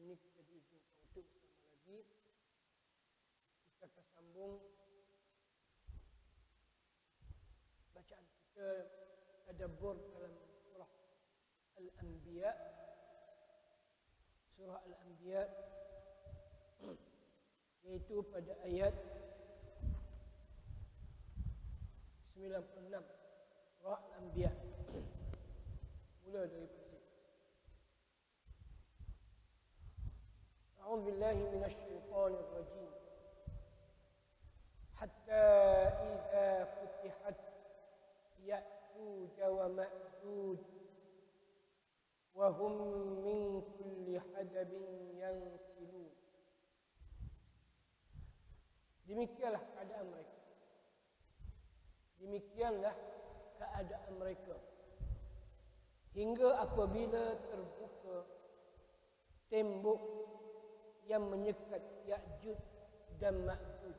ini kita diizinkan untuk bersama lagi. Kita akan sambung bacaan kita tadabbur dalam surah Al-Anbiya. Surah Al-Anbiya yaitu pada ayat 96. Surah Al-Anbiya. Mula daripada situ. A'udzu billahi minasy syaithanir rajim. Hatta idza futihat Ya'juj wa Ma'juj wa hum min kulli hadabin yansilun. Demikianlah keadaan mereka. Demikianlah keadaan mereka hingga apabila terbuka tembok yang menyekat Ya'juj dan Ma'juj,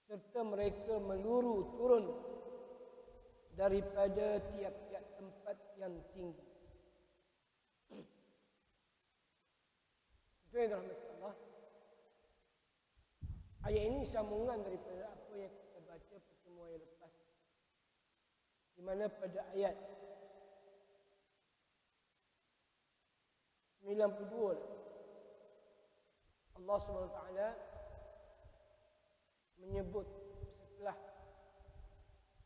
serta mereka meluru turun daripada tiap-tiap tempat yang tinggi. Itu yang dirahmati Allah. Ayat ini sambungan daripada apa yang kita baca pertemuan yang lepas, di mana pada ayat 92 Allah SWT menyebut setelah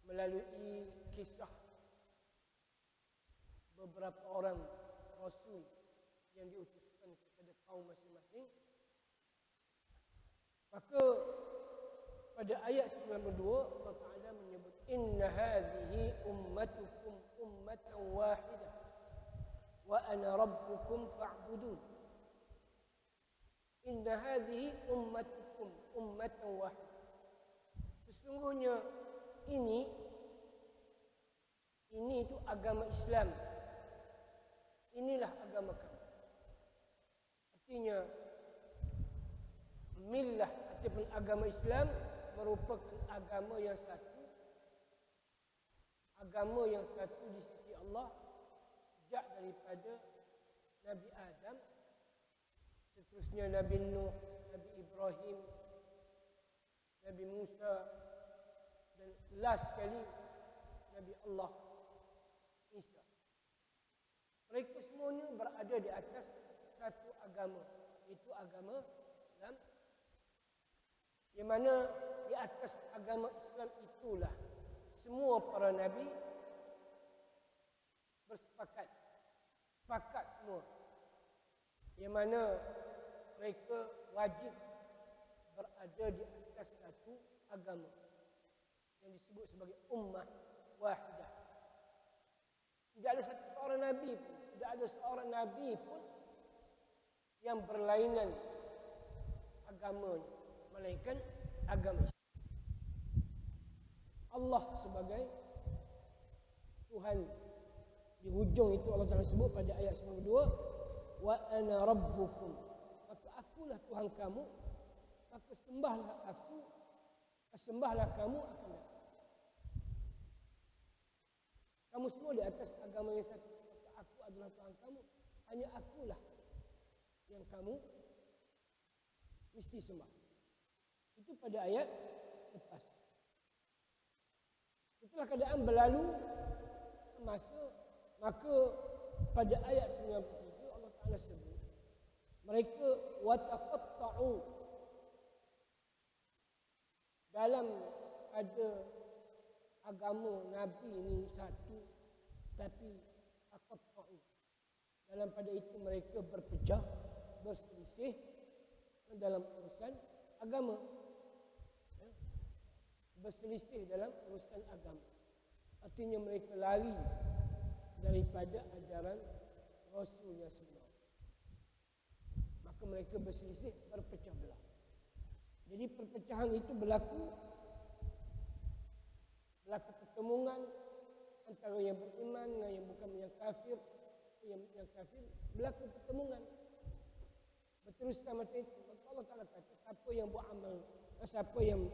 melalui kisah beberapa orang Rasul yang diutuskan kepada kaum masing-masing, maka pada ayat 92 Allah Ta'ala menyebut inna hadhihi ummatukum ummatan wahidah wa ana rabbukum fa'budun. Inna hadhihi ummatukum ummatan wahidah. Sesungguhnya ini itu agama Islam. Inilah agama kami. Artinya millah ataupun agama Islam merupakan agama yang satu. Agama yang satu di sisi Allah sejak daripada Nabi Adam, seterusnya Nabi Nuh, Nabi Ibrahim, Nabi Musa, dan last sekali Nabi Allah Isa. Mereka semuanya berada di atas satu agama, iaitu agama Islam. Yang mana di atas agama Islam itulah semua para nabi bersepakat, sepakat semua, yang mana mereka wajib berada di atas satu agama yang disebut sebagai ummah wahidah. Tidak ada satu orang nabi pun, tidak ada seorang nabi pun yang berlainan agamanya, melainkan agama Islam. Allah sebagai Tuhan, di hujung itu Allah Ta'ala sebut pada ayat 92, wa ana rabbukum, maka akulah Tuhan kamu, maka sembahlah aku, sembahlah kamu akan datang. Kamu semua di atas agama yang satu, maka aku adalah Tuhan kamu, hanya akulah yang kamu mesti sembah. Itu pada ayat lepas. Setelah keadaan berlalu masa, maka pada ayat 93 Allah Ta'ala sebut mereka wataqatta'u, dalam ada agama Nabi ini satu, tapi aqatta'u, dalam pada itu mereka berpecah, berselisih dalam urusan agama, berselisih dalam urusan agama. Artinya mereka lari daripada ajaran Rasul yang sebenar. Maka mereka berselisih, berpecah belah. Jadi perpecahan itu berlaku pertemuan antara yang beriman dengan yang bukan, yang kafir. Yang kafir berlaku pertemuan. Berteruskan macam itu. Maka Allah Ta'ala kata, siapa yang beramal, siapa yang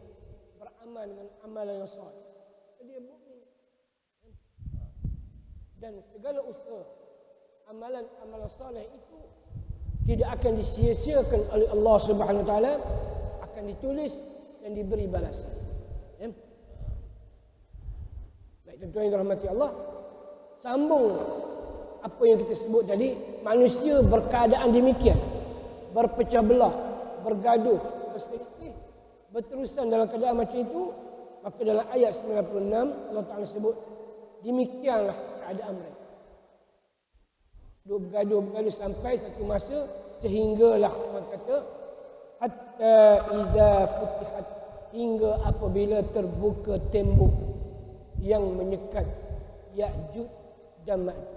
beramal dengan amalan yang soleh, dia mukmin. Dan segala usaha amalan-amalan soleh itu tidak akan disia-siakan oleh Allah Subhanahu Wa Taala, akan ditulis dan diberi balasan. Ya. Baik, tuan-tuan yang dirahmati Allah, sambung apa yang kita sebut tadi, manusia berkeadaan demikian, berpecah belah, bergaduh, berselisih, berterusan dalam keadaan macam itu, maka dalam ayat 96 Allah Ta'ala sebut, demikianlah keadaan mereka. Duk bergaduh sampai satu masa sehinggalah orang kata hatta iza futihat, hingga apabila terbuka tembok yang menyekat Ya'juj dan Ma'juj.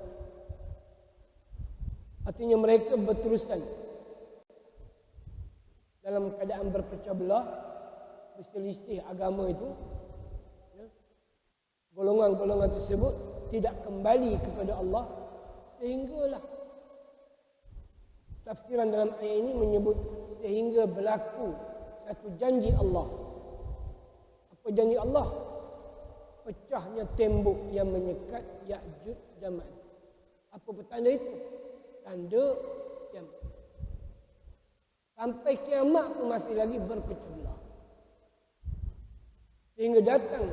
Artinya mereka berterusan dalam keadaan berpecah belah, berselisih agama itu. Ya. Golongan-golongan tersebut tidak kembali kepada Allah, sehinggalah tafsiran dalam ayat ini menyebut sehingga berlaku satu janji Allah. Apa janji Allah? Pecahnya tembok yang menyekat Ya'juj dan Ma'juj. Apa petanda itu? Tanda kiamat. Sampai kiamat pun masih lagi berpecah belah. Sehingga datang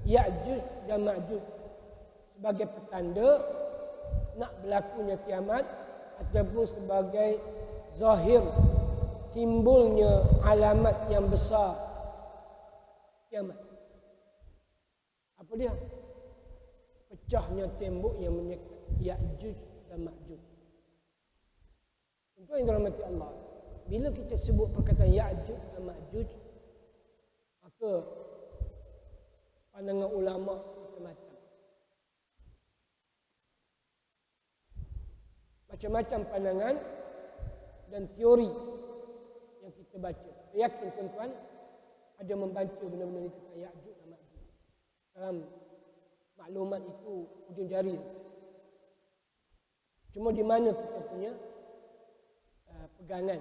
Ya'juj dan Ma'juj sebagai petanda nak berlakunya kiamat, ataupun sebagai zahir timbulnya alamat yang besar kiamat. Apa dia? Pecahnya tembok yang menyekat Ya'juj dan Ma'juj. Tuan yang dirahmati Allah, bila kita sebut perkataan Ya'juj dan Ma'juj, maka pandangan ulama macam-macam. Macam-macam pandangan dan teori yang kita baca. Saya yakin tuan-tuan ada membaca benda-benda ini tentang Ya'juj dan Ma'juj. Dalam maklumat itu ujung jari. Cuma di mana kita punya pegangan.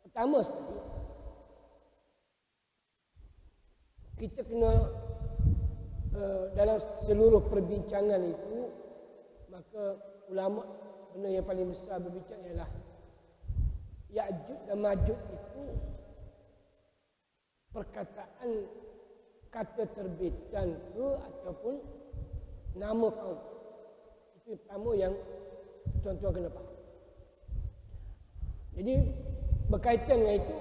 Pertama sekali, kita kena dalam seluruh perbincangan itu, maka ulama benda yang paling besar berbincang ialah Ya'juj dan Ma'juj itu perkataan kata terbitan ke ataupun nama kaum. Itu yang pertama yang tuan-tuan kena faham. Jadi berkaitan dengan itu,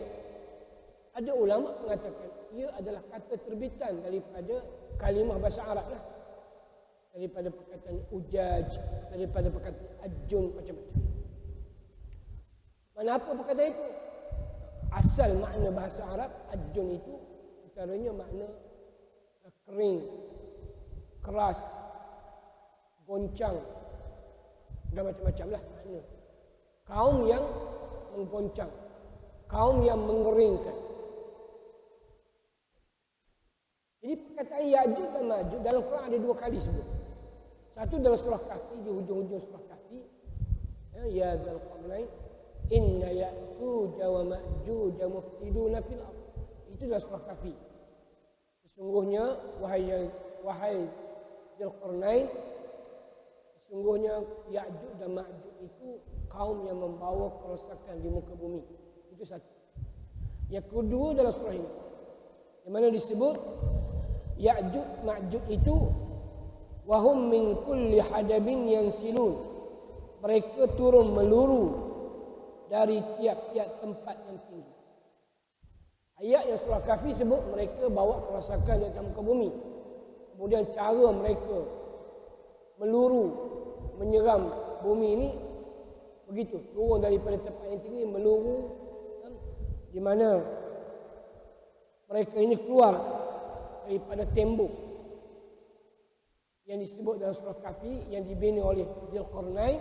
ada ulama mengatakan ia adalah kata terbitan daripada kalimah bahasa Arab lah. Daripada perkataan ujaj, daripada perkataan ajun, macam-macam. Mana apa perkataan itu? Asal makna bahasa Arab, ajun itu antaranya makna kering, keras, goncang, dan macam-macam lah makna. Kaum yang menggoncang, kaum yang mengeringkan. Jadi perkataan Ya'juj dan Ma'juj dalam Quran ada dua kali sebut. Satu dalam surah Kahfi, di hujung-hujung surah Kahfi, ya dzal qarnain inna ya'juj wa ma'juj mufsiduna fil ardh. Itu dalam surah Kahfi. Sesungguhnya wahai dzal qarnain, sesungguhnya Ya'juj dan Ma'juj itu kaum yang membawa kerosakan di muka bumi. Itu satu. Yang kedua dalam surah ini, yang mana disebut Ya'juj Ma'juj itu wahum min kulli hadabin yansilun. Mereka turun meluru dari tiap-tiap tempat yang tinggi. Ayat yang surah Kahfi sebut mereka bawa kerosakan di atas muka bumi. Kemudian cara mereka meluru menyeram bumi ini begitu, turun daripada tempat yang tinggi meluru, di mana mereka ini keluar daripada tembok yang disebut dalam surah Kahfi yang dibina oleh Dzulqarnain,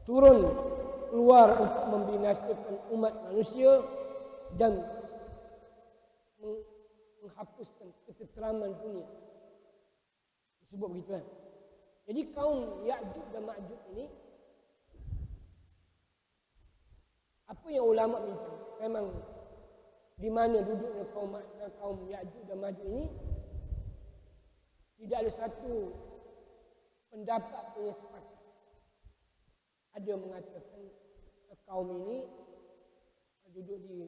turun keluar untuk membinasakan umat manusia dan menghapuskan ketenteraman dunia. Disebut begitu kan. Jadi kaum Ya'juj dan Ma'juj ini, apa yang ulama bincang, memang di mana duduknya kaum Ya'juj dan Ma'juj ini, tidak ada satu pendapat pun yang sepakat. ada mengatakan kaum ini duduk di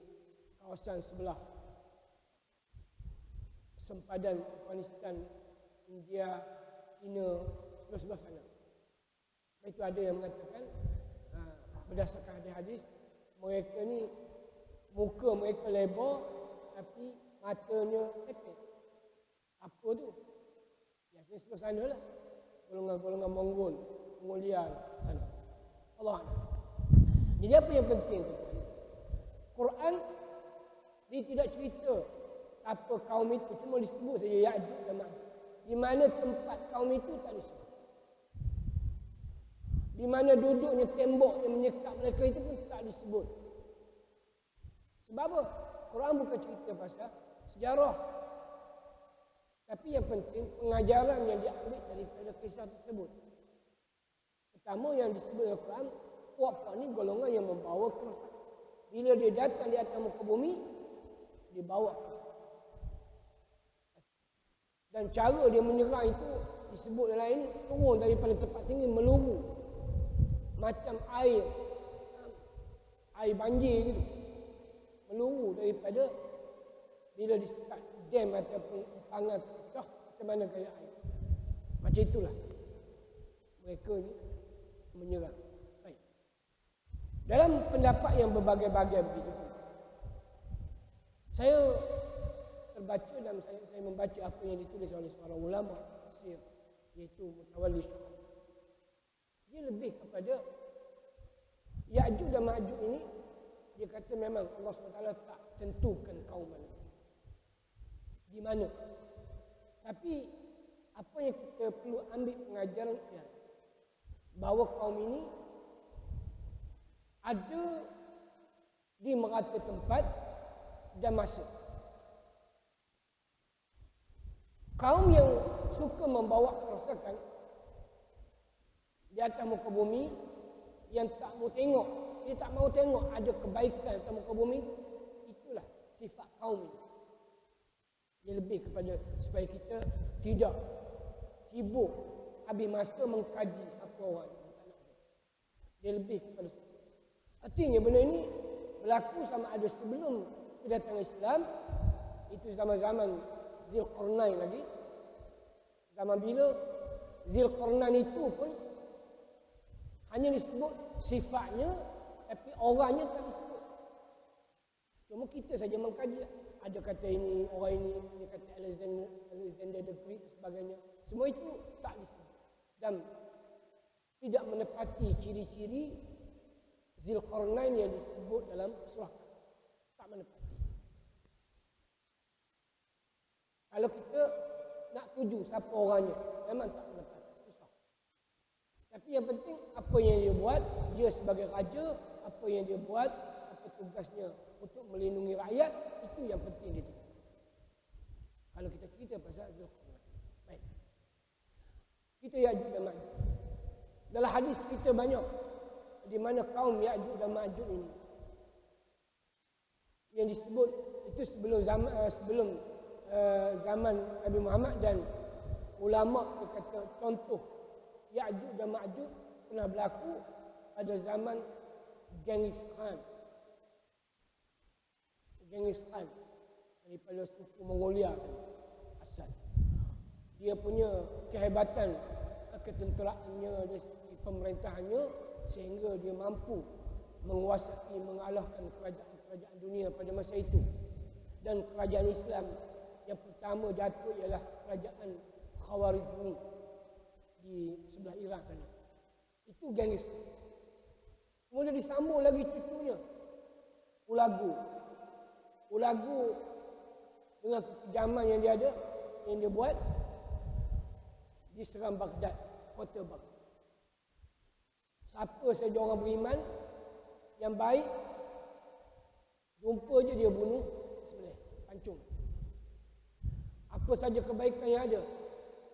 kawasan sebelah sempadan Afghanistan, India, China, sebelah-sebelah sana. Itu ada yang mengatakan berdasarkan hadis-hadis, mereka ni muka mereka lebar tapi matanya sepet. Apa tu? Biasanya sebelah sana lah. Golongan-golongan Mongol, Mongolia sana. Allah. Jadi apa yang penting? Quran dia tidak cerita apa kaum itu, cuma disebut saja Ya'juj dan Ma'juj. Di mana tempat kaum itu tak disebut. Di mana duduknya tembok yang menyekat mereka itu pun tak disebut. Sebab apa? Quran bukan cerita pasal sejarah. Tapi yang penting pengajaran yang diambil daripada kisah tersebut. Pertama yang disebut dalam Quran, puak-puak ni golongan yang membawa kerosakan. Bila dia datang di atas muka bumi, dia bawa kerosakan. Dan cara dia menyerang itu disebut dalam ini, turun daripada tempat tinggi meluru. Macam air banjir gitu. Meluru daripada bila disekat dam ataupun empangan pecah, macam mana gaya air. Macam itulah mereka ni menyerang. Baik. Dalam pendapat yang berbagai-bagai begitu pun, saya terbaca dan saya membaca apa yang ditulis oleh seorang ulama tafsir, iaitu Mutawalli Syu'ab. Dia lebih kepada Ya'juj dan Ma'juj ini, dia kata memang Allah SWT tak tentukan kaum mana, di mana. Tapi apa yang kita perlu ambil pengajaran ialah bahawa kaum ini ada di merata tempat dan masa. Kaum yang suka membawa kerosakan di atas muka bumi, yang tak mau tengok, dia tak mau tengok ada kebaikan atas muka bumi, itulah sifat kaum ini. Dia lebih kepada supaya kita tidak sibuk habis masa mengkaji siapa orang yang tak nak. Dia lebih kepada itu. Artinya benda ini berlaku sama ada sebelum kedatangan Islam, itu zaman-zaman Zulkarnain lagi. Zaman bila Zulkarnain itu pun hanya disebut sifatnya, tapi orangnya tak disebut. Cuma kita saja mengkaji. Ada kata ini, orang ini, dia kata Alexander the Great dan sebagainya. Semua itu tak disebut. Dan tidak menepati ciri-ciri Zulkarnain yang disebut dalam surah. Tak menepati. Kalau kita nak tuju siapa orangnya, memang tak menepati. Susah. Tapi yang penting apa yang dia buat, dia sebagai raja, apa yang dia buat, apa tugasnya untuk melindungi rakyat, itu yang penting dia tengok. Kalau kita cerita pasal Zulkarnain. Baik. Kita Ya'juj dan Ma'juj. Dalam hadis cerita banyak di mana kaum Ya'juj dan Ma'juj ini yang disebut itu sebelum zaman Nabi Muhammad, dan ulama dia kata contoh Ya'juj dan Ma'juj pernah berlaku pada zaman Genghis Khan. Genghis Khan daripada suku Mongolia asal. Dia punya kehebatan ketenteraannya, dari segi pemerintahannya, sehingga dia mampu menguasai, mengalahkan kerajaan-kerajaan dunia pada masa itu. Dan kerajaan Islam yang pertama jatuh ialah kerajaan Khawarizmi di sebelah Iraq sana. Itu Genghis Khan. Kemudian disambung lagi cucunya Ulagu dengan kekejaman yang dia ada, yang dia buat, diserang Baghdad, kota Baghdad. Siapa saja orang beriman yang baik, jumpa je dia bunuh, sembelih, pancung. Apa saja kebaikan yang ada,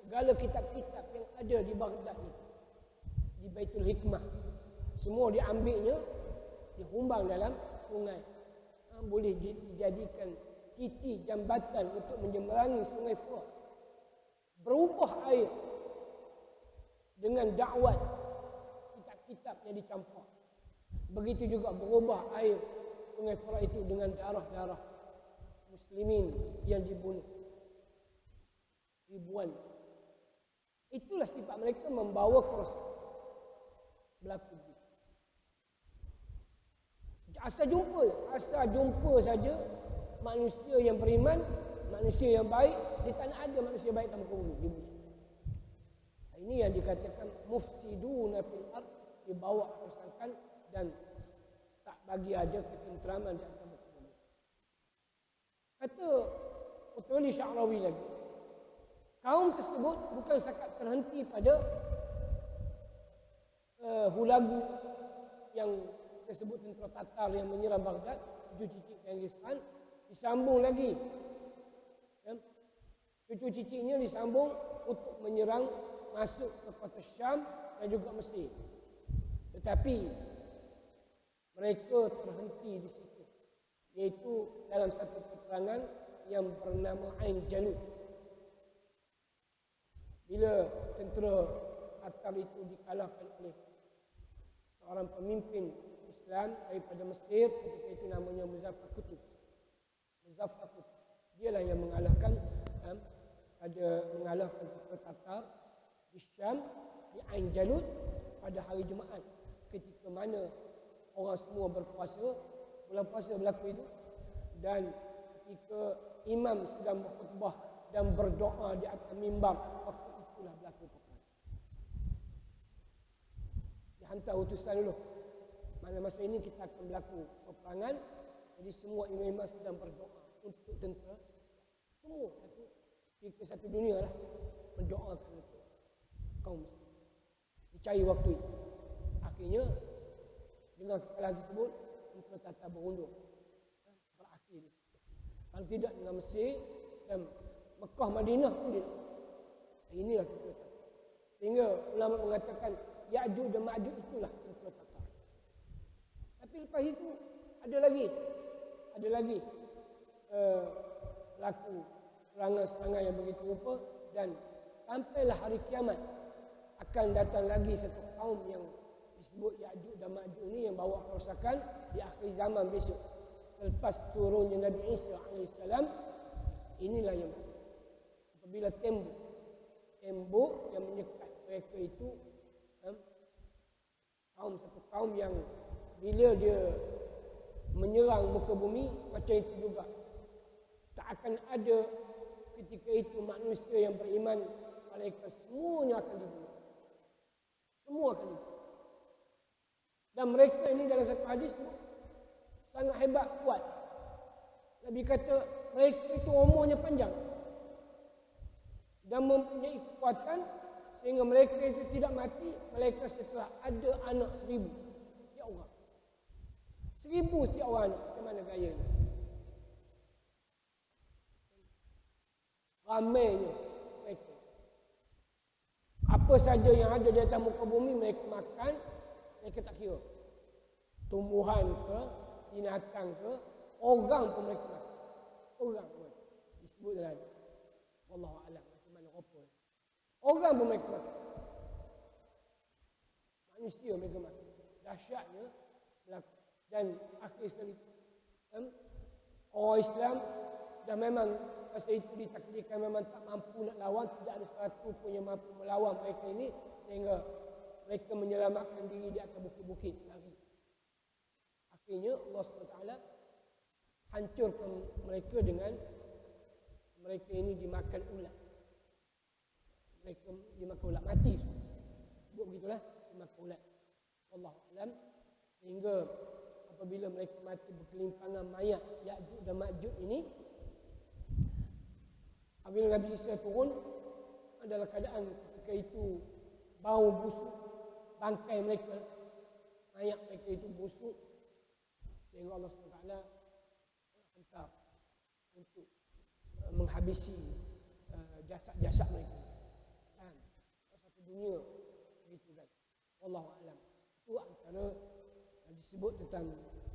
segala kitab-kitab yang ada di Baghdad itu, di Baitul Hikmah, semua diambilnya, dihumbang dalam sungai. Boleh dijadikan titi jambatan untuk menyeberangi sungai Furat. Berubah air dengan dakwat kitab yang dicampur. Begitu juga berubah air sungai Furat itu dengan darah-darah muslimin yang dibunuh. Ribuan. Itulah sifat mereka membawa kerosakan. Berlaku begitu. Asal jumpa saja manusia yang beriman, manusia yang baik, di tanah ada manusia baik tanpa muka bumi. Ini yang dikatakan mufsiduna fil ard, dibawa kerosakan dan tak bagi ada ketenteraman di antara muka bumi. Kata Utbah Sya'rawi lagi, kaum tersebut bukan sekat terhenti pada hulagu yang tersebut tentera Tatar yang menyerang Baghdad, 7 titik Genghis Khan, disambung lagi. Ya, 7 titiknya disambung untuk menyerang masuk ke kota Syam dan juga Mesir. Tetapi mereka terhenti di situ, iaitu dalam satu peperangan yang bernama Ain Jalut. Bila tentera Tatar itu dikalahkan oleh seorang pemimpin Islam daripada Mesir, ketika itu namanya Muzaffar Qutb. Dialah yang mengalahkan tentera Tatar di Syam, di Ain Jalut pada hari Jumaat, ketika mana orang semua berpuasa, bulan puasa berlaku itu, dan ketika imam sedang berkhutbah dan berdoa di atas mimbar, waktu itulah berlaku peperangan. Dihantar utusan dulu, mana masa ini kita akan berlaku peperangan. Jadi semua imam-imam sedang berdoa untuk tentera Islam. Semua satu dunia lah mendoakan untuk kaum Muslim. Dicari waktu itu. Akhirnya dengan kekalahan tersebut, tentera Tatar berundur. Berakhir. Kalau tidak dengan Mesir dan Mekah, Madinah pun dia. Inilah tentera Tatar. Sehingga ulama mengatakan Ya'juj dan Ma'juj itulah tentera Tatar. Tapi lepas itu ada lagi laku serangan-serangan yang begitu rupa, dan sampailah hari kiamat akan datang lagi satu kaum yang disebut Ya'juj dan Ma'juj ini yang bawa kerosakan di akhir zaman besok. Selepas turunnya Nabi Isa AS, inilah yang apabila tembok yang menyekat mereka itu, satu kaum yang bila dia menyerang muka bumi, macam itu juga. Tak akan ada ketika itu manusia yang beriman, mereka semuanya akan dibunuh. Semua akan dibunuh. Dan mereka ini dalam satu hadis sangat hebat, kuat. Nabi kata mereka itu umurnya panjang dan mempunyai kekuatan sehingga mereka itu tidak mati, mereka setelah ada anak 1000 setiap orang. 1000 setiap orang anak. Macam mana gaya ni? Ramainya mereka. Apa saja yang ada di atas muka bumi mereka makan, mereka tak kira. Tumbuhan ke, binatang ke, orang pun mereka makan. Orang pun disebut dalam wallahu a'lam macam mana apa. Orang pun mereka makan. Manusia mereka makan. Dahsyatnya berlaku. Dan akhir sekali orang Islam dah memang masa itu ditakdirkan memang tak mampu nak lawan, tidak ada satu pun yang mampu melawan mereka ini, sehingga mereka menyelamatkan diri di atas bukit-bukit lari. Akhirnya Allah SWT hancurkan mereka dengan mereka ini dimakan ulat. Mereka dimakan ulat, mati semua. Sebut begitulah, dimakan ulat. Wallahu a'lam. Sehingga apabila mereka mati berkelimpangan mayat Ya'juj dan Ma'juj ini, apabila Nabi Isa turun, adalah keadaan ketika itu bau busuk, bangkai mereka, mayat mereka itu busuk, sehingga Allah SWT hantar untuk menghabisi jasad-jasad mereka. Dan satu dunia begitu kan. Wallahu a'lam. Itu antara disebut tentang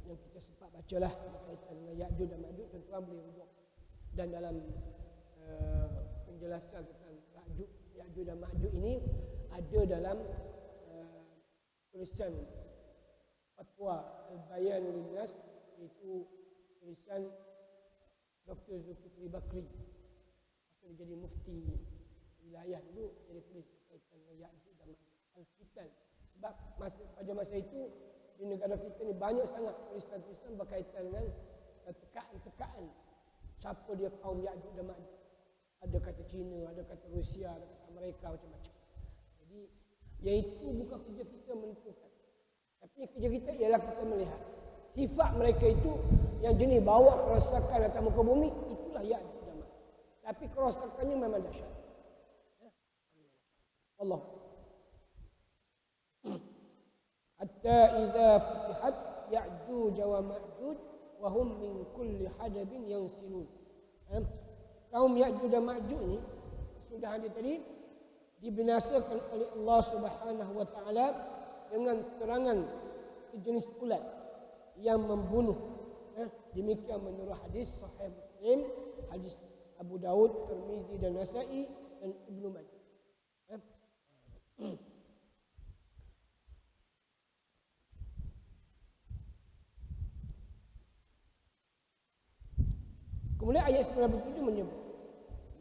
yang kita sempat bacalah berkaitan dengan Ya'juj dan Ma'juj, tuan-tuan boleh rujuk. Dan dalam penjelasan tentang Ya'juj dan Ma'juj ini ada dalam tulisan fatwa Al-Bayan Linnas, iaitu tulisan Dr. Zulkifli Bakri. Akhirnya jadi mufti wilayah dulu, jadi tulis berkaitan dengan Ya'juj dan Al-Fitan. Sebab pada masa itu di negara kita ni banyak sangat tulisan-tulisan berkaitan dengan tekaan-tekaan siapa dia kaum Ya'juj dan Ma'juj. Ada kata Cina, ada kata Rusia, ada kata Amerika, macam-macam. Jadi iaitu bukan kerja kita menentukan, tapi kerja kita ialah kita melihat sifat mereka itu yang jenis bawa kerosakan atas muka bumi, itulah Ya'juj dan Ma'juj. Tapi kerosakannya memang dahsyat. Allah. Hatta idza futihat Ya'juj wa Ma'juj wa hum min kulli hadabin yansilun. Kaum Ya'juj dan Ma'juj ni sudah ada tadi dibinasakan oleh Allah Subhanahu wa taala dengan serangan sejenis ulat yang membunuh. Demikian menurut hadis Sahih Muslim, hadis Abu Daud, Tirmizi dan Nasa'i dan Ibnu Majah. Kemudian ayat 97 menyebut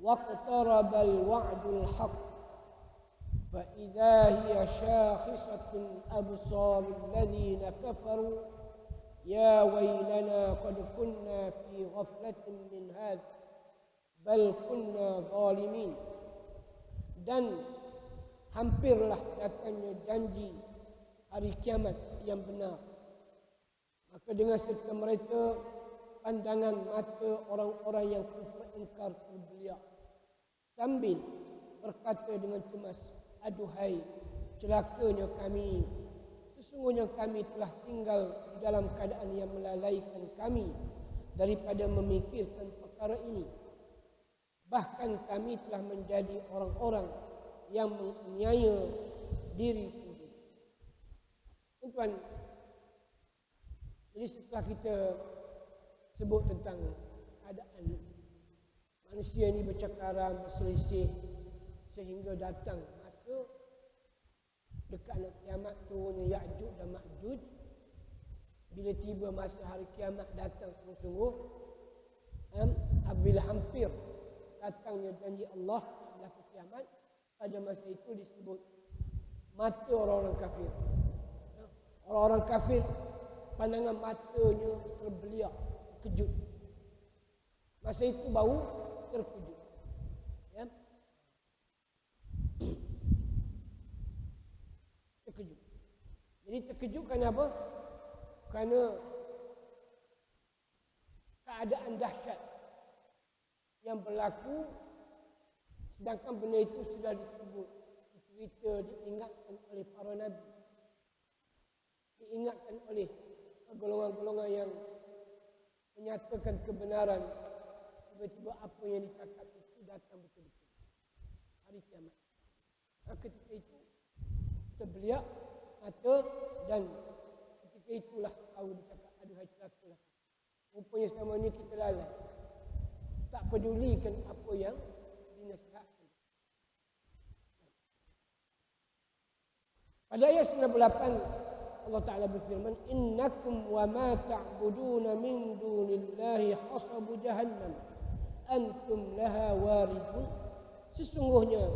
waqtarabal wa'dul haqq fa idza hiya shakhisatun absarul ladzina kafaru ya waylana qad kunna fi ghaflatin min hadha bal kunna zalimin. Dan hampirlah datangnya janji hari kiamat yang benar, maka dengan serta mereka pandangan mata orang-orang yang kufur ingkar terbelia sambil berkata dengan cemas, aduhai celakanya kami, sesungguhnya kami telah tinggal di dalam keadaan yang melalaikan kami daripada memikirkan perkara ini. Bahkan kami telah menjadi orang-orang yang menganiaya diri sendiri. Tuan-tuan, jadi setelah kita sebut tentang keadaan manusia ini bercakaran, berselisih, sehingga datang masa dekat nak kiamat turunnya Ya'juj dan Ma'juj. Bila tiba masa hari kiamat datang sungguh-sungguh, apabila hampir datangnya janji Allah berlaku kiamat, pada masa itu disebut mata orang-orang kafir. Orang-orang kafir pandangan matanya terbeliak, terkejut. Masa itu baru terkejut. Ya. Terkejut. Jadi terkejut kerana apa? Kerana keadaan dahsyat yang berlaku, sedangkan benda itu sudah disebut, dicerita, diingatkan oleh para nabi, diingatkan oleh golongan-golongan yang menyatakan kebenaran. Tiba-tiba apa yang dicakap itu datang betul-betul hari kiamat. Ketika itu terbeliak mata, dan ketika itulah tahu dicakap, aduhai celakalah. Rupanya selama ini kita lalai, tak pedulikan apa yang dinasihatkan. Pada ayat 98 Allah Ta'ala berfirman, innakum wa ma ta'buduna min dunillahi hasabu jahannam antum laha waridun. Sesungguhnya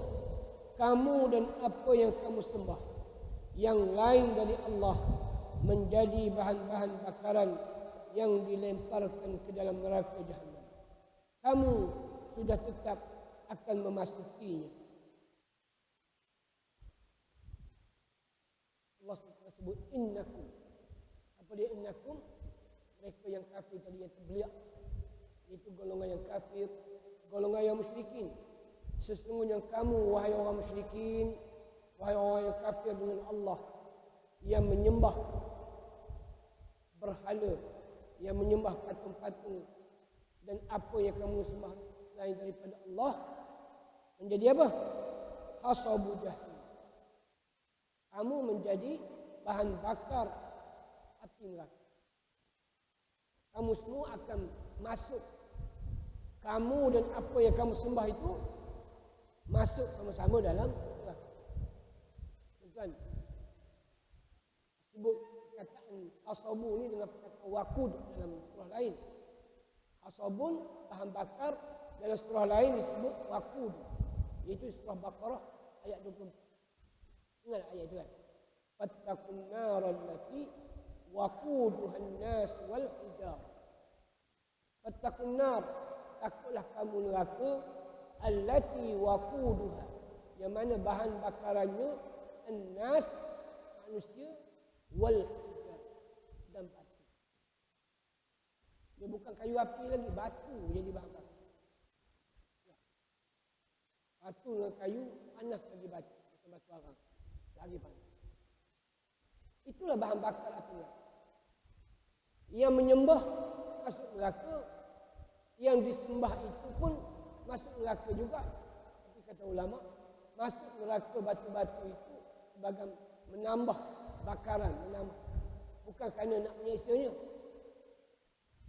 kamu dan apa yang kamu sembah yang lain dari Allah menjadi bahan-bahan bakaran yang dilemparkan ke dalam neraka jahannam. Kamu sudah tetap akan memasukinya. Allah sebut innakum. Apa dia innakum? Mereka yang kafir tadi yang terbeliak, itu golongan yang kafir, golongan yang musyrikin. Sesungguhnya kamu, wahai orang musyrikin, wahai orang yang kafir dengan Allah, yang menyembah berhala, yang menyembah patung-patung dan apa yang kamu sembah lain daripada Allah, menjadi apa? Hasabu jahannam. Kamu menjadi bahan bakar api neraka. Kamu semua akan masuk. Kamu dan apa yang kamu sembah itu masuk sama-sama dalam neraka. Tuan, Sebut perkataan hasabu ni dengan perkataan waqud dalam surah lain. Hasabun bahan bakar, dalam surah lain disebut waqud, iaitu surah Baqarah ayat 24. Ingat ayat itu kan? Fattaqun nar allati waquduha an-nas wal hijar. Fattaqun nar, takutlah kamu neraka, allati waquduha, yang mana bahan bakarannya an-nas, manusia, wal hijar, dan batu. Dia bukan kayu api lagi, batu jadi bahan bakar. Batu dengan kayu panas lagi batu, macam batu arang, lagi panas. Itulah bahan bakar api neraka. Yang menyembah masuk neraka, yang disembah itu pun masuk neraka juga. Tapi kata ulama, masuk neraka batu-batu itu sebagai menambah bakaran, menambah, bukan kerana nak menyesanya.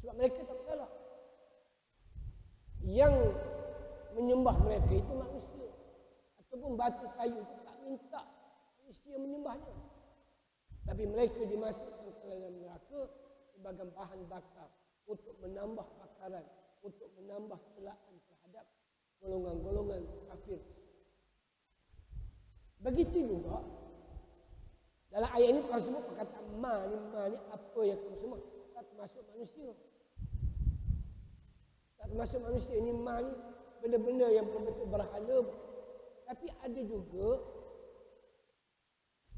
Sebab mereka tak bersalah. Yang menyembah mereka itu manusia, ataupun batu kayu itu tak minta manusia menyembahnya, tapi mereka dimasukkan ke dalam neraka sebagai bahan bakar untuk menambah bakaran, untuk menambah celaan terhadap golongan-golongan kafir. Begitu juga dalam ayat ini Tuhan sebut perkataan ma ni apa yang kamu semua, tak termasuk manusia. Tak termasuk manusia. Ini ma ni benda-benda yang betul-betul berhala. Tapi ada juga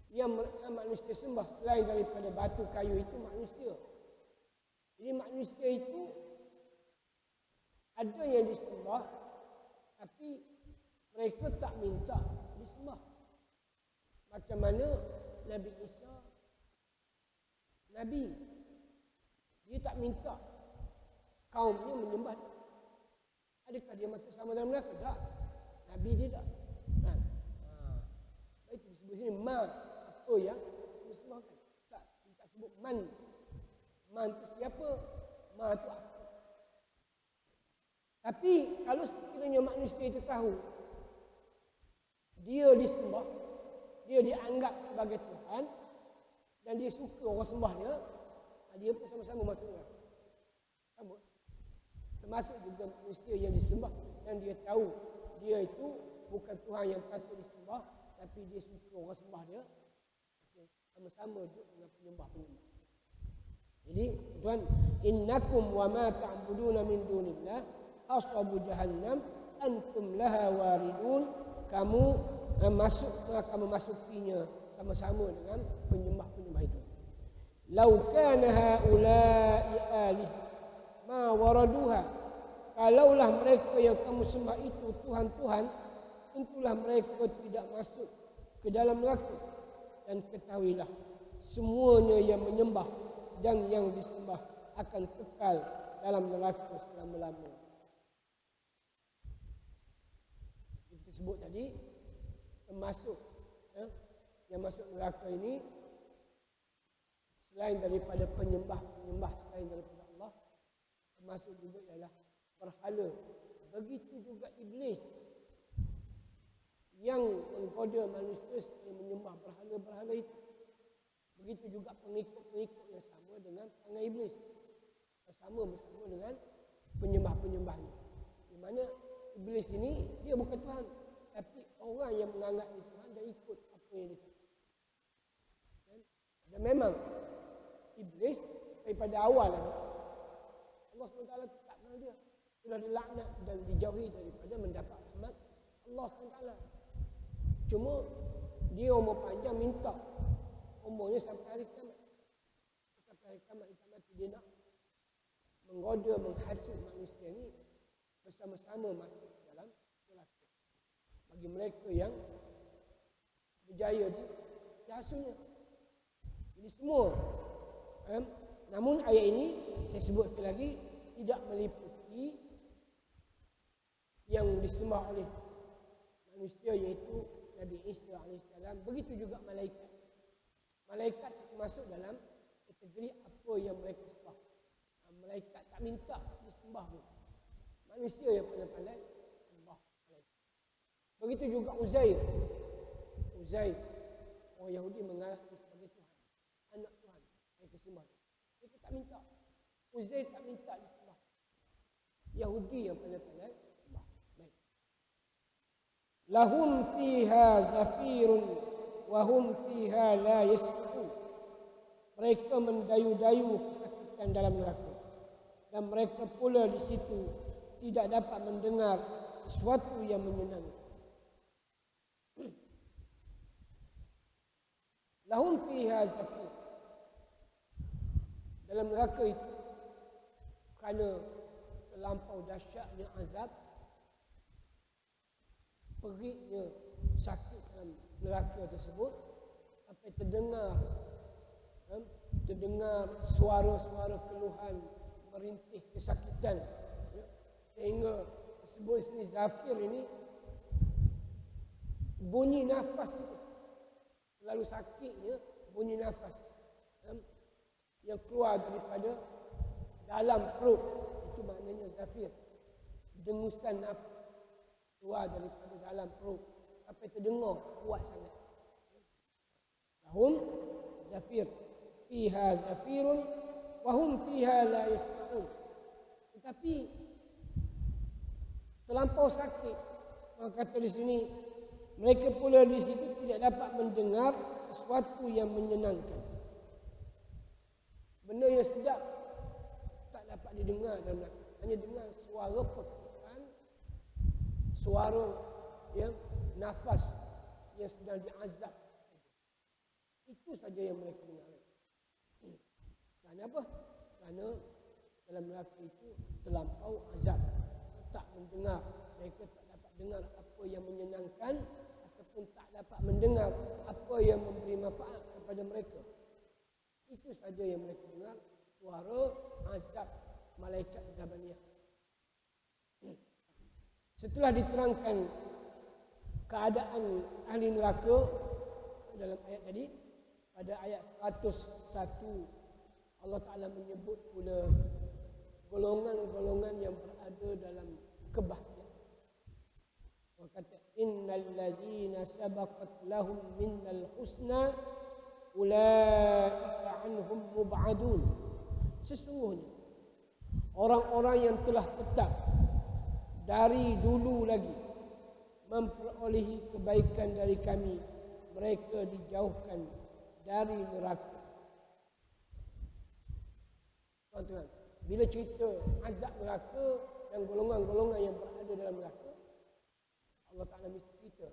yang manusia sembah selain daripada batu kayu itu manusia. Jadi manusia itu ada yang disembah, tapi mereka tak minta disembah. Macam mana Nabi Isa, Nabi, dia tak minta kaumnya menyembah dia. Adakah dia masuk sama dalam neraka? Tak. Nabi tidak. Itu disebut sini ma, apa yang disembahkan. Tak sebut man. Man itu siapa? Ma itu apa? Tapi kalau sekiranya manusia itu tahu dia disembah, dia dianggap sebagai Tuhan, dan dia suka orang sembah dia pun sama-sama masuk neraka. Sama. Termasuk juga manusia yang disembah dan dia tahu dia itu bukan Tuhan yang patut disembah, tapi dia suka orang sembah dia, sama-sama duduk dengan penyembah-penyembah. Jadi tuan, innakum wa ma ta'buduna min dunillah ashabu jahannam antum laha waridun. Kamu akan memasukinya sama-sama dengan penyembah-penyembah itu. Lau kana haula'i alih ma waraduha. Kalaulah mereka yang kamu sembah itu Tuhan-Tuhan, tentulah mereka tidak masuk ke dalam neraka. Dan ketahuilah, semuanya yang menyembah dan yang disembah akan kekal dalam neraka selama-lamanya. Kita sebut tadi, termasuk yang masuk neraka ini selain daripada penyembah-penyembah selain daripada Allah, termasuk juga ialah berhala. Begitu juga iblis yang menggoda manusia supaya menyembah berhala-berhala itu. Begitu juga pengikut-pengikut yang sama dengan perangai iblis, bersama dengan penyembah-penyembahnya. Di mana iblis ini dia bukan Tuhan, tapi orang yang menganggap dia Tuhan dan ikut apa yang dia kata. Dan memang iblis daripada awal Allah SWT tak kenal dia, sudah dilaknat dan dijauhi daripada mendapat rahmat Allah SWT. Cuma dia umur panjang, minta umurnya sampai hari kiamat. Sampai hari kiamat dia tak mati, dia nak menggoda, menghasut manusia ini bersama-sama masuk dalam neraka. Bagi mereka yang berjaya di hasutnya. Jadi semua. Namun ayat ini saya sebut sekali lagi tidak meliputi yang disembah oleh manusia, iaitu Nabi Isa AS. Begitu juga malaikat. Malaikat masuk dalam kategori apa yang mereka sembah. Malaikat tak minta disembah pun. Manusia yang pandai-pandai sembah malaikat. Begitu juga Uzair. Orang Yahudi mengaku sebagai Tuhan, disembah. Mereka tak minta. Uzair tak minta disembah. Yahudi yang pandai-pandai sembah. Baik. Lahum fiha zafirun wa hum fiha la yasma'un. Mereka mendayu-dayu kesakitan dalam neraka. Dan mereka pula di situ tidak dapat mendengar sesuatu yang menyenangkan. Lahum fiha zafir. Dalam neraka itu, kerana terlampau dahsyatnya azab, perihnya sakit dalam neraka tersebut, sampai terdengar suara-suara keluhan, merintih kesakitan, ya, sehingga disebut sini zafir ini bunyi nafas itu terlalu sakitnya bunyi nafas, ya, yang keluar daripada dalam perut, itu maknanya zafir, dengusan nafas keluar daripada dalam perut sampai terdengar kuat sangat. Lahum zafir fiha zafirun wa hum fiha la yasma'un. Tetapi terlampau sakit, maka kata di sini mereka pula di situ tidak dapat mendengar sesuatu yang menyenangkan. Benda yang sedap tak dapat didengar dalam neraka. Hanya dengar suara pekikan, suara yang nafas yang sedang diazab. Itu saja yang mereka dengar. Kerana apa? Kerana dalam neraka itu terlampau azab. Tak mendengar. Mereka tak dapat dengar apa yang menyenangkan ataupun tak dapat mendengar apa yang memberi manfaat kepada mereka. Itu saja yang mereka dengar, suara azab malaikat Zabaniyah. Setelah diterangkan keadaan ahli neraka dalam ayat tadi, pada ayat 101 Allah Ta'ala menyebut pula golongan-golongan yang berada dalam kebahagiaan. Allah kata, innal ladzina sabaqat lahum minnal husna ulaika anhum mub'adun. Sesungguhnya orang-orang yang telah tetap dari dulu lagi memperolehi kebaikan dari kami, mereka dijauhkan dari neraka. Tuan-tuan, bila cerita azab neraka dan golongan-golongan yang berada dalam neraka, Allah Ta'ala mesti cerita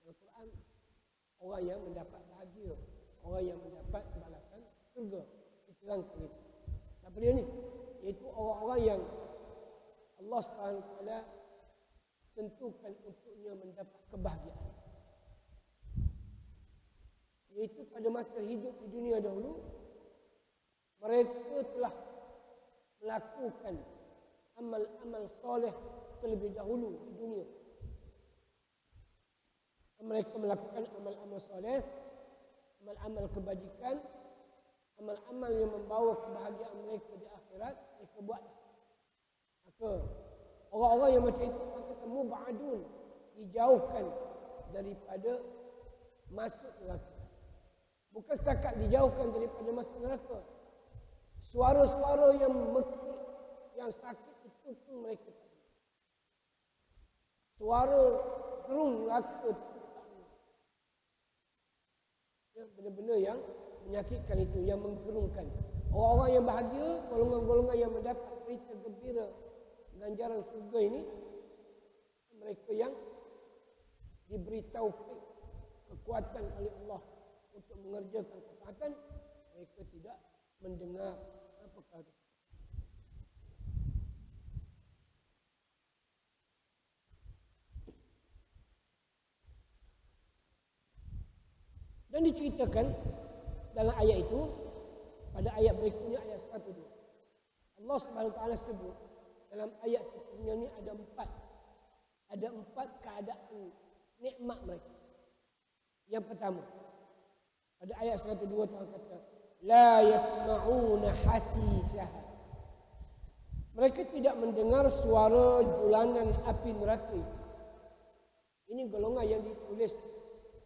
dalam Quran orang yang mendapat bahagia, orang yang mendapat balasan surga. Diterangkan itu. Siapa dia ni? Iaitu orang-orang yang Allah SWT tentukan untuknya mendapat kebahagiaan. Iaitu pada masa hidup di dunia dahulu, mereka telah melakukan amal-amal soleh terlebih dahulu di dunia. Mereka melakukan amal-amal soleh, amal-amal kebajikan, amal-amal yang membawa kebahagiaan mereka di akhirat, mereka buatlah. Maka orang-orang yang macam itu kata mub'adun, dijauhkan daripada masuk neraka. Bukan setakat dijauhkan daripada masuk neraka, suara-suara yang mekik, yang sakit itu pun mereka tak dengar. Suara gerung neraka itu tak dengar. Ya, benda-benda yang menyakitkan itu, yang menggerungkan. Orang-orang yang bahagia, golongan-golongan yang mendapat berita gembira ganjaran surga ini, mereka yang diberi taufik, kekuatan oleh Allah untuk mengerjakan ketaatan, mereka tidak mendengar perkara itu. Dan diceritakan dalam ayat itu, pada ayat berikutnya, ayat 102, Allah Subhanahu Wa Taala sebut dalam ayat seterusnya ini ada empat keadaan nikmat mereka. Yang pertama, pada ayat 102 Tuhan kata, la yasma'una hasisaha. Mereka tidak mendengar suara julanan api neraka itu. Ini golongan yang ditulis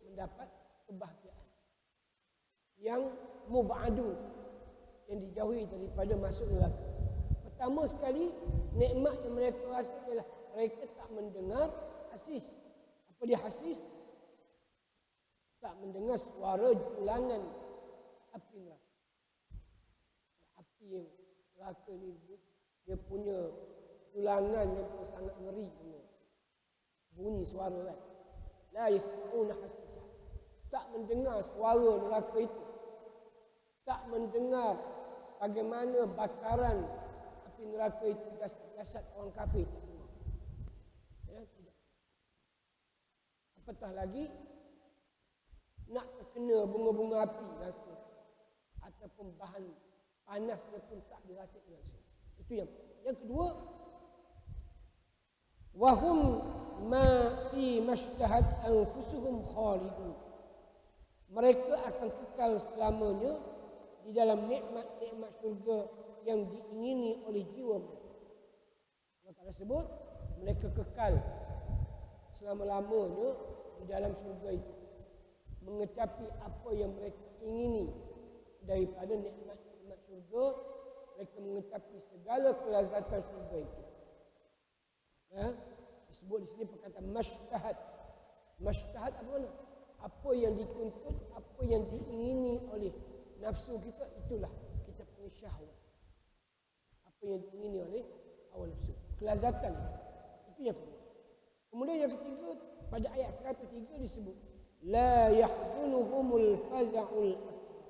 mendapat kebahagiaan, yang mub'adun, yang dijauhi daripada masuk neraka. Pertama sekali, nikmat yang mereka rasa ialah mereka tak mendengar hasis. Apa dia hasis? Tak mendengar suara julangan api neraka. Api yang neraka ni dia punya julangan yang sangat ngeri punya. Bunyi suara kan. La yasma'una hasisah. Tak mendengar suara neraka itu. Tak mendengar bagaimana bakaran api neraka itu jasad orang kafir. Tak dengar. Ya, tidak. Apatah lagi nak terkena bunga-bunga api rasa ataupun bahan panasnya pun tak dirasai langsung. Itu yang kedua, wahum ma fi mashtahat anfusuhum khalidun. Mereka akan kekal selamanya di dalam nikmat-nikmat syurga yang diingini oleh jiwa mereka. Allah Ta'ala sebut mereka kekal selama-lamanya di dalam syurga itu, mengecapi apa yang mereka ingini daripada nikmat-nikmat syurga. Mereka mengecapi segala kelazatan syurga itu. Ya, disebut di sini perkataan mashtahat. Mashtahat apa mana? Apa yang dituntut, apa yang diingini oleh nafsu kita, itulah kita punya syahwat. Apa yang diingini oleh hawa nafsu, kelazatan itu yang kedua. Kemudian yang ketiga, pada ayat 103 disebut la yahzunuhumul faza'ul akbar.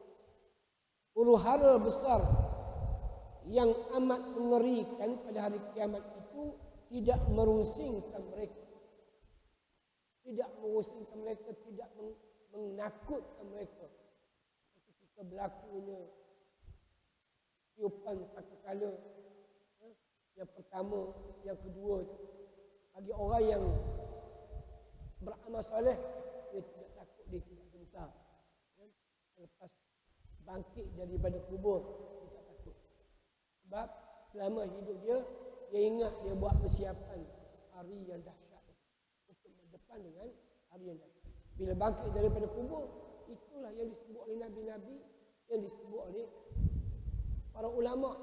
Huru-hara besar yang amat mengerikan pada hari kiamat itu tidak merungsingkan mereka. Tidak merungsingkan mereka, tidak menakutkan mereka. Ketika berlakunya tiupan sakakala, yang pertama, yang kedua, bagi orang yang beramal soleh, dia tidak takut, dia tidak gentar. Lepas bangkit daripada kubur, dia tak takut. Sebab selama hidup dia ingat dia buat persiapan hari yang dahsyat untuk berdepan dengan hari yang dahsyat. Bila bangkit daripada kubur, itulah yang disebut oleh Nabi-Nabi, yang disebut oleh para ulama.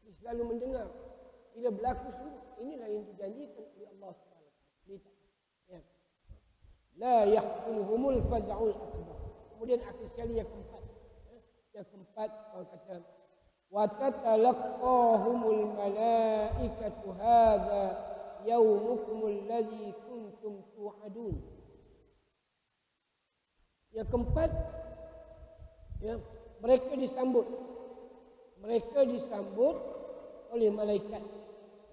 Dia selalu mendengar bila berlaku semua, inilah yang dijanjikan oleh Allah SWT. Dia tak. Ya. La yahzunhumul faz'ul akbar. Kemudian akhir sekali yang keempat. Yang keempat orang kata wa tatalaqahumul malaikatu hadza yaumukumul ladzi kuntum tu'adun. Yang keempat, ya, mereka disambut. Mereka disambut oleh malaikat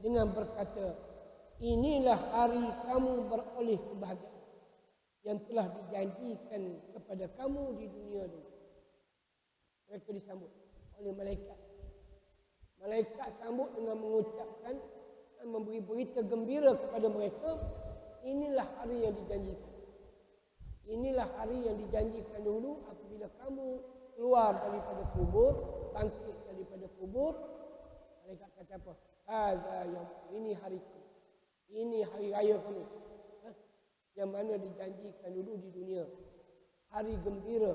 dengan berkata, inilah hari kamu beroleh kebahagiaan yang telah dijanjikan kepada kamu di dunia dulu. Mereka disambut oleh malaikat. Malaikat sambut dengan mengucapkan dan memberi berita gembira kepada mereka, inilah hari yang dijanjikan. Inilah hari yang dijanjikan dulu apabila kamu keluar daripada kubur, bangkit daripada kubur. Malaikat kata apa? Hadza yaum, ini hari kamu. Ini hari raya kamu. Yang mana dijanjikan dulu di dunia. Hari gembira,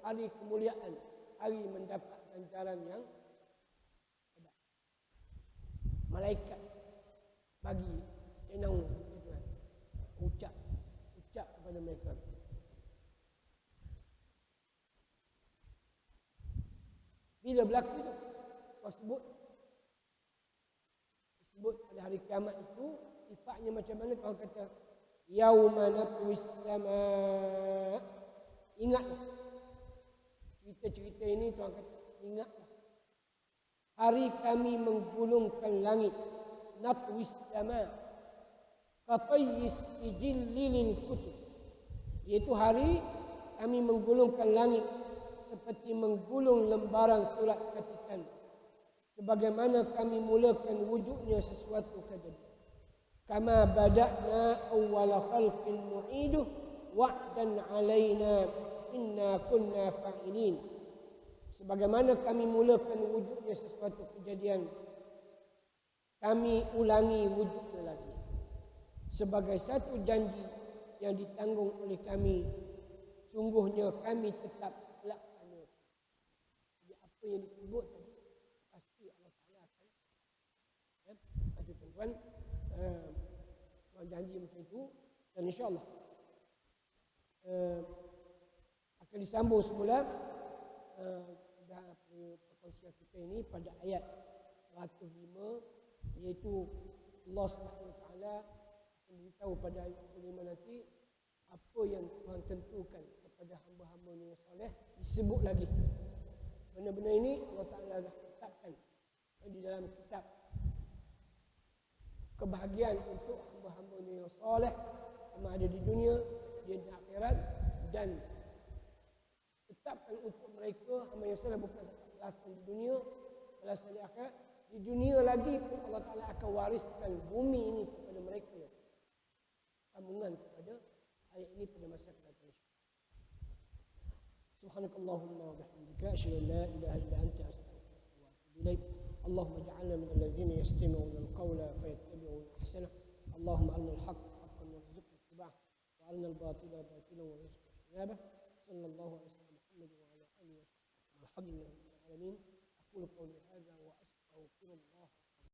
hari kemuliaan, hari mendapat ganjaran yang hebat. Malaikat bagi announce ucap kepada mereka. Bila berlaku itu, tersebut pada hari kiamat itu, sifatnya macam mana? Tuhan kata, yauma natwis sama. Ingatlah cerita-cerita ini, Tuhan kata, ingatlah hari kami menggulungkan langit, natwis sama, qatayyis ijillil kutub, iaitu hari kami menggulungkan langit seperti menggulung lembaran surat katikan, sebagaimana kami mulakan wujudnya sesuatu kejadian. Kama bada'na awwala khalqin nu'iduh wa'dan 'alaina inna kunna fa'ilin. Sebagaimana kami mulakan wujudnya sesuatu kejadian, kami ulangi wujudnya lagi. Sebagai satu janji yang ditanggung oleh kami, sungguhnya kami tetap laksana. Jadi apa apa yang disebut tadi pasti Allah Taala akan ada tuan-tuan janji macam itu, dan insya-Allah akan disambung semula perkongsian kita ini pada ayat 105, iaitu Allah Subhanahu Wa Taala akan beritahu pada ayat 105 nanti apa yang Tuhan tentukan kepada hamba-hambanya yang soleh, disebut lagi. Benda-benda ini Allah Taala dah tetapkan di dalam kitab kebahagiaan untuk hamba-hambanya yang soleh, sama ada di dunia, di akhirat, dan tetapkan untuk mereka hamba yang soleh bukan balasan di dunia, balasan di akhirat. Di dunia lagi pun Allah Taala akan wariskan bumi ini kepada mereka yang sambungan kepada ayat ini pada masa akan datang. Subhanakallahumma wa bihamdika asyhadu an la ilaha illa anta astaghfiruka wa atubu ilaik. اللهم اجعلنا من الذين يستمعون القول فيتبعون احسنه. اللهم ارنا الحق حقا وارزقنا اتباعه، وارنا الباطل باطلا وارزقنا اجتنابه. صلى الله عليه وسلم محمد وعلى اله وصحبه والحمد لله رب العالمين. اقول قولي هذا واستغفر الله